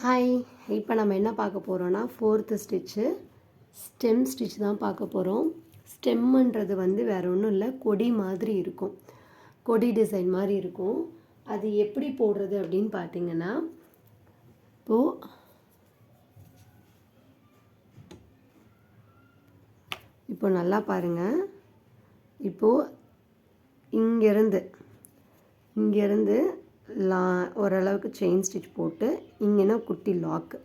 Hi, இப்போ நம்ம என்ன பார்க்க போகிறோன்னா 4th ஸ்டிச்சு ஸ்டெம் ஸ்டிச் தான் பார்க்க போகிறோம். ஸ்டெம்முன்றது வேறு ஒன்றும் இல்லை, கொடி மாதிரி இருக்கும், கொடி டிசைன் மாதிரி இருக்கும். அது எப்படி போடுறது அப்படின்னு பார்த்தீங்கன்னா, இப்போ நல்லா பாருங்கள். இப்போது இங்கேருந்து ஓரளவுக்கு செயின் ஸ்டிச் போட்டு இங்கேனா குட்டி லாக்கு,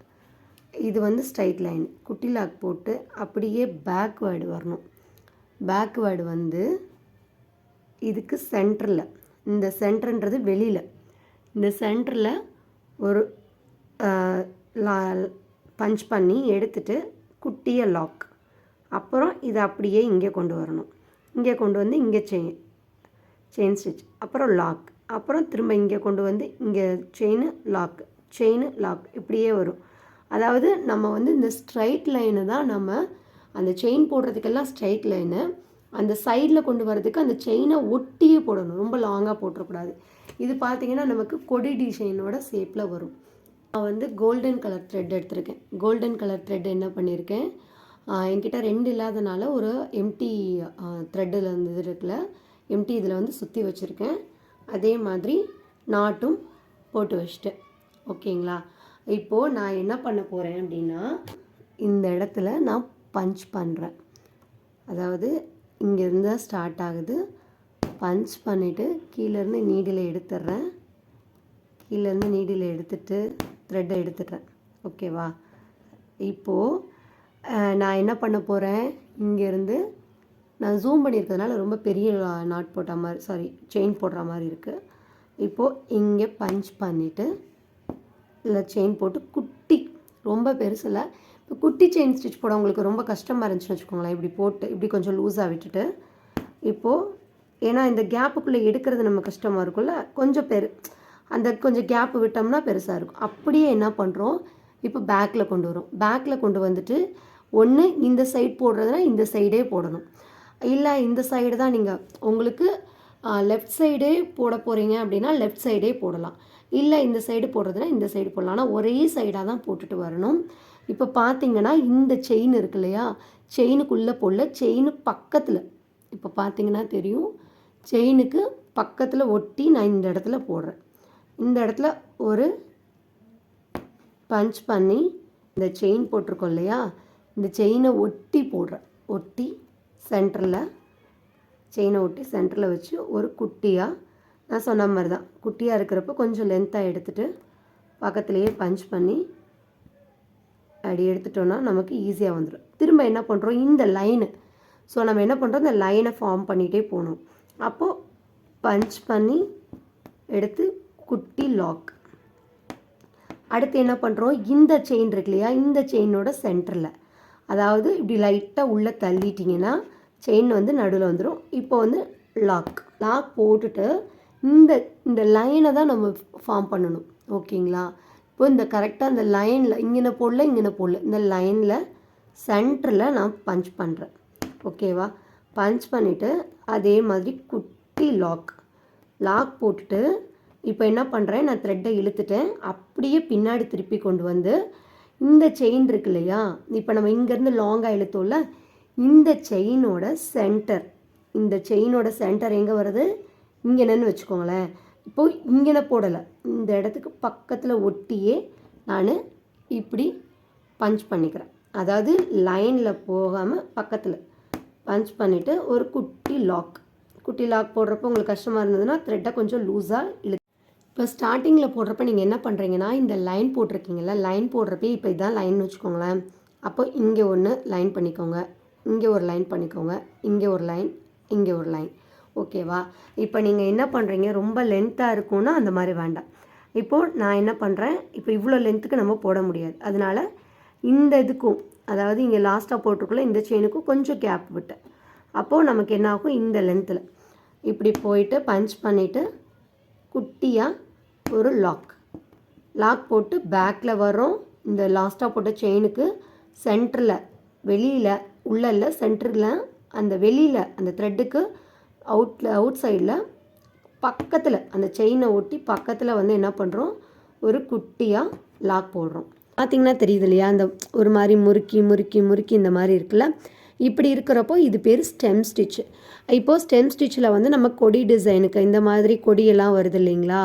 இது ஸ்ட்ரைட் லைன், குட்டி லாக் போட்டு அப்படியே பேக்வேர்டு வரணும். பேக்வேர்டு இதுக்கு சென்டரில், இந்த சென்டர்ன்றது வெளியில், இந்த சென்டரில் ஒரு பஞ்ச் பண்ணி எடுத்துட்டு குட்டியை லாக், அப்புறம் இதை அப்படியே இங்கே கொண்டு வரணும். இங்கே கொண்டு வந்து இங்கே செயின் ஸ்டிச், அப்புறம் லாக், அப்புறம் திரும்ப இங்கே கொண்டு வந்து இங்கே செயின் லாக் இப்படியே வரும். அதாவது நம்ம இந்த ஸ்ட்ரைட் லைனு தான் நம்ம அந்த செயின் போடுறதுக்கெல்லாம் ஸ்ட்ரைட் லைனு, அந்த சைடில் கொண்டு வரதுக்கு அந்த செயினை ஒட்டியே போடணும், ரொம்ப லாங்காக போட்டுறக்கூடாது. இது பார்த்திங்கன்னா நமக்கு கொடி டிசைனோட ஷேப்பில் வரும். நான் கோல்டன் கலர் த்ரெட் எடுத்திருக்கேன். கோல்டன் கலர் த்ரெட் என்ன பண்ணியிருக்கேன், என்கிட்ட 2 இல்லாதனால ஒரு எம்டி த்ரெட்டில் இருக்குல்ல, எம்டி இதில் சுற்றி வச்சுருக்கேன். அதே மாதிரி நாட்டும் போட்டு வச்சிட்டேன். ஓகேங்களா? இப்போது நான் என்ன பண்ண போகிறேன் அப்படின்னா, இந்த இடத்துல நான் பஞ்ச் பண்ணுறேன். அதாவது இங்கேருந்து தான் ஸ்டார்ட் ஆகுது. பஞ்ச் பண்ணிவிட்டு கீழேருந்து நீடில் எடுத்துடுறேன். கீழேருந்து நீடில் எடுத்துட்டு த்ரெட்டை எடுத்துடுறேன். ஓகேவா? இப்போது நான் என்ன பண்ண போகிறேன், இங்கேருந்து நான் ஜூம் பண்ணியிருக்கிறதுனால ரொம்ப பெரிய நாட் போட்ட மாதிரி, செயின் போடுற மாதிரி இருக்குது. இப்போது இங்கே பஞ்ச் பண்ணிவிட்டு இல்லை செயின் போட்டு குட்டி, ரொம்ப பெருசில், இப்போ குட்டி செயின் ஸ்டிச் போட உங்களுக்கு ரொம்ப கஷ்டமாக இருந்துச்சுன்னு வச்சுக்கோங்களேன். இப்படி போட்டு இப்படி கொஞ்சம் லூஸாக விட்டுட்டு, இப்போது ஏன்னா இந்த கேப்புக்குள்ளே எடுக்கிறது நம்ம கஷ்டமாக இருக்கும்ல, கொஞ்சம் அந்த கொஞ்சம் கேப்பு விட்டோம்னா பெருசாக இருக்கும். அப்படியே என்ன பண்ணுறோம், இப்போ பேக்கில் கொண்டு வரும். பேக்கில் கொண்டு வந்துட்டு ஒன்று இந்த சைடு போடுறதுனா இந்த சைடே போடணும், இல்லை இந்த சைடு தான் நீங்கள் உங்களுக்கு லெஃப்ட் சைடே போட போகிறீங்க அப்படின்னா லெஃப்ட் சைடே போடலாம், இல்லை இந்த சைடு போடுறதுனா இந்த சைடு போடலாம். ஆனால் ஒரே சைடாக தான் போட்டுட்டு வரணும். இப்போ பார்த்தீங்கன்னா இந்த செயின் இருக்கு இல்லையா, செயினுக்குள்ளே போடல, செயின் பக்கத்தில், இப்போ பார்த்தீங்கன்னா தெரியும், செயினுக்கு பக்கத்தில் ஒட்டி நான் இந்த இடத்துல போடுறேன். இந்த இடத்துல ஒரு பஞ்ச் பண்ணி இந்த செயின் போட்டிருக்கோம் இல்லையா, இந்த செயினை ஒட்டி போடுறேன். ஒட்டி சென்டரில், செயினை ஒட்டி சென்டரில் வச்சு ஒரு குட்டியாக, நான் சொன்ன மாதிரி தான், குட்டியாக இருக்கிறப்ப கொஞ்சம் லென்த்தாக எடுத்துகிட்டு பக்கத்துலேயே பஞ்ச் பண்ணி அப்படி எடுத்துட்டோன்னா நமக்கு ஈஸியாக வந்துடும். திரும்ப என்ன பண்ணுறோம், இந்த லைனு, ஸோ நம்ம என்ன பண்ணுறோம், இந்த லைனை ஃபார்ம் பண்ணிகிட்டே போகணும். அப்போது பஞ்ச் பண்ணி எடுத்து குட்டி லாக். அடுத்து என்ன பண்ணுறோம், இந்த செயின் இருக்கு இல்லையா, இந்த செயினோட சென்டரில், அதாவது இப்படி லைட்டாக உள்ளே தள்ளிட்டிங்கன்னா செயின் நடுவில் வந்துடும். இப்போ லாக் போட்டுட்டு இந்த லைனை தான் நம்ம ஃபார்ம் பண்ணணும். ஓகேங்களா? இப்போ இந்த கரெக்டாக இந்த லைனில் இங்கே போடல, இந்த லைனில் சென்டரில் நான் பஞ்ச் பண்ணுறேன். ஓகேவா? பஞ்ச் பண்ணிவிட்டு அதே மாதிரி குட்டி லாக் போட்டுட்டு இப்போ என்ன பண்ணுறேன், நான் த்ரெட்டை இழுத்துட்டேன், அப்படியே பின்னாடி திருப்பி கொண்டு வந்து இந்த செயின் இருக்கு இல்லையா, இப்போ நம்ம இங்கேருந்து லாங்காக இழுத்தோம்ல, இந்த செயினோட சென்டர் எங்கே வருது, இங்கேன்னு வச்சுக்கோங்களேன். இப்போது இங்கே போடலை, இந்த இடத்துக்கு பக்கத்தில் ஒட்டியே நான் இப்படி பஞ்ச் பண்ணிக்கிறேன். அதாவது லைனில் போகாமல் பக்கத்தில் பஞ்ச் பண்ணிவிட்டு ஒரு குட்டி லாக் போடுறப்போ உங்களுக்கு கஷ்டமாக இருந்ததுன்னா த்ரெட்டை கொஞ்சம் லூஸாக இப்போ ஸ்டார்டிங்கில் போடுறப்ப நீங்கள் என்ன பண்ணுறீங்கன்னா, இந்த லைன் போட்டிருக்கீங்களா, லைன் போடுறப்ப இப்போ இதுதான் லைன் வச்சுக்கோங்களேன். அப்போ இங்கே ஒன்று லைன் பண்ணிக்கோங்க, இங்கே ஒரு லைன் பண்ணிக்கோங்க, இங்கே ஒரு லைன், இங்கே ஒரு லைன். ஓகேவா? இப்போ நீங்கள் என்ன பண்ணுறீங்க, ரொம்ப லென்த்தாக இருக்கும்னா அந்த மாதிரி வேண்டாம். இப்போது நான் என்ன பண்ணுறேன், இப்போ இவ்வளோ லென்த்துக்கு நம்ம போட முடியாது, அதனால் இந்த இதுக்கும், அதாவது இங்கே லாஸ்ட்டாக போட்டிருக்குள்ள இந்த செயினுக்கும் கொஞ்சம் கேப் விட்டேன். அப்போது நமக்கு என்ன ஆகும், இந்த லென்த்தில் இப்படி போயிட்டு பஞ்ச் பண்ணிவிட்டு குட்டியாக ஒரு லாக் போட்டு பேக்கில் வரோம். இந்த லாஸ்ட்டாக போட்ட செயினுக்கு சென்டரில், வெளியில், உள்ள சென்டரில், அந்த வெளியில், அந்த த்ரெட்டுக்கு அவுட் சைடில் பக்கத்தில், அந்த செயினை ஒட்டி பக்கத்தில் என்ன பண்ணுறோம், ஒரு குட்டியாக லாக் போடுறோம். பார்த்திங்கன்னா தெரியுது இல்லையா, அந்த ஒரு மாதிரி முறுக்கி முறுக்கி முறுக்கி இந்த மாதிரி இருக்குல்ல, இப்படி இருக்கிறப்போ இது பேர் ஸ்டெம் ஸ்டிச். இப்போது ஸ்டெம் ஸ்டிச்சில் வந்து நம்ம கொடி டிசைனுக்கு இந்த மாதிரி கொடியெல்லாம் வருது இல்லைங்களா,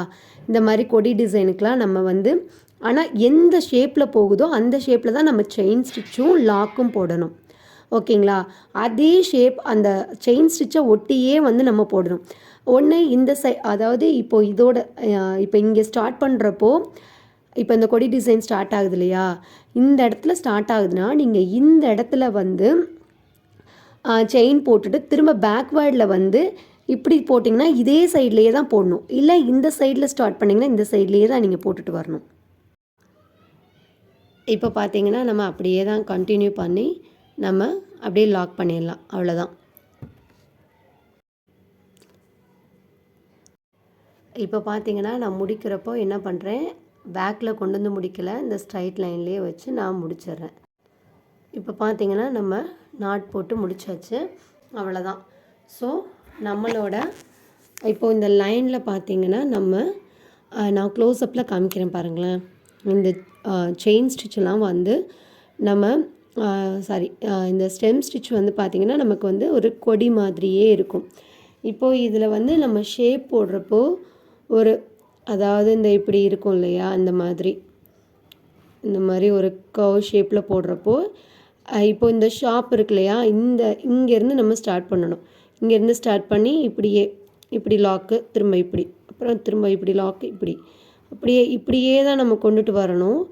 இந்த மாதிரி கொடி டிசைனுக்கெலாம் நம்ம வந்து ஆனால் எந்த ஷேப்பில் போகுதோ அந்த ஷேப்பில் தான் நம்ம செயின் ஸ்டிச்சும் லாக்கும் போடணும். ஓகேங்களா, அதே ஷேப் அந்த செயின் ஸ்டிச்சை ஒட்டியே வந்து நம்ம போடணும். ஒன்று இந்த அதாவது இப்போது இதோட இப்போ இங்கே ஸ்டார்ட் பண்ணுறப்போ இப்போ இந்த கொடி டிசைன் ஸ்டார்ட் ஆகுது இல்லையா, இந்த இடத்துல ஸ்டார்ட் ஆகுதுன்னா நீங்கள் இந்த இடத்துல வந்து செயின் போட்டுட்டு திரும்ப பேக்வேர்டில் வந்து இப்படி போட்டிங்கன்னா இதே சைட்லேயே தான் போடணும். இல்லை இந்த சைடில் ஸ்டார்ட் பண்ணிங்கன்னா இந்த சைட்லேயே தான் நீங்கள் போட்டுட்டு வரணும். இப்போ பார்த்தீங்கன்னா நம்ம அப்படியே தான் கண்டினியூ பண்ணி நம்ம அப்படியே லாக் பண்ணிடலாம். அவ்வளோதான். இப்போ பார்த்தீங்கன்னா நான் முடிக்கிறப்போ என்ன பண்ணுறேன், பேக்கில் கொண்டு வந்து முடிக்கலை, இந்த ஸ்ட்ரைட் லைன்லேயே வச்சு நான் முடிச்சிடுறேன். இப்போ பார்த்தீங்கன்னா நம்ம நாட் போட்டு முடிச்சாச்சு. அவ்வளோதான். ஸோ நம்மளோட இப்போது இந்த லைனில் பார்த்தீங்கன்னா நான் க்ளோஸ்அப்பில் காமிக்கிறேன் பாருங்களேன். இந்த செயின் ஸ்டிச்செல்லாம் வந்து நம்ம இந்த ஸ்டெம் ஸ்டிச் வந்து பார்த்திங்கன்னா நமக்கு வந்து ஒரு கொடி மாதிரியே இருக்கும். இப்போது இதில் வந்து நம்ம ஷேப் போடுறப்போ அதாவது இந்த இப்படி இருக்கும் இல்லையா, இந்த மாதிரி ஒரு கர்வ் ஷேப்பில் போடுறப்போ இப்போ இந்த ஷாப் இருக்கு இல்லையா, இங்கேருந்து நம்ம ஸ்டார்ட் பண்ணணும். இங்கேருந்து ஸ்டார்ட் பண்ணி இப்படி லாக்கு, திரும்ப இப்படி, அப்புறம் திரும்ப இப்படி லாக்கு, இப்படியே தான் நம்ம கொண்டுட்டு வரணும்.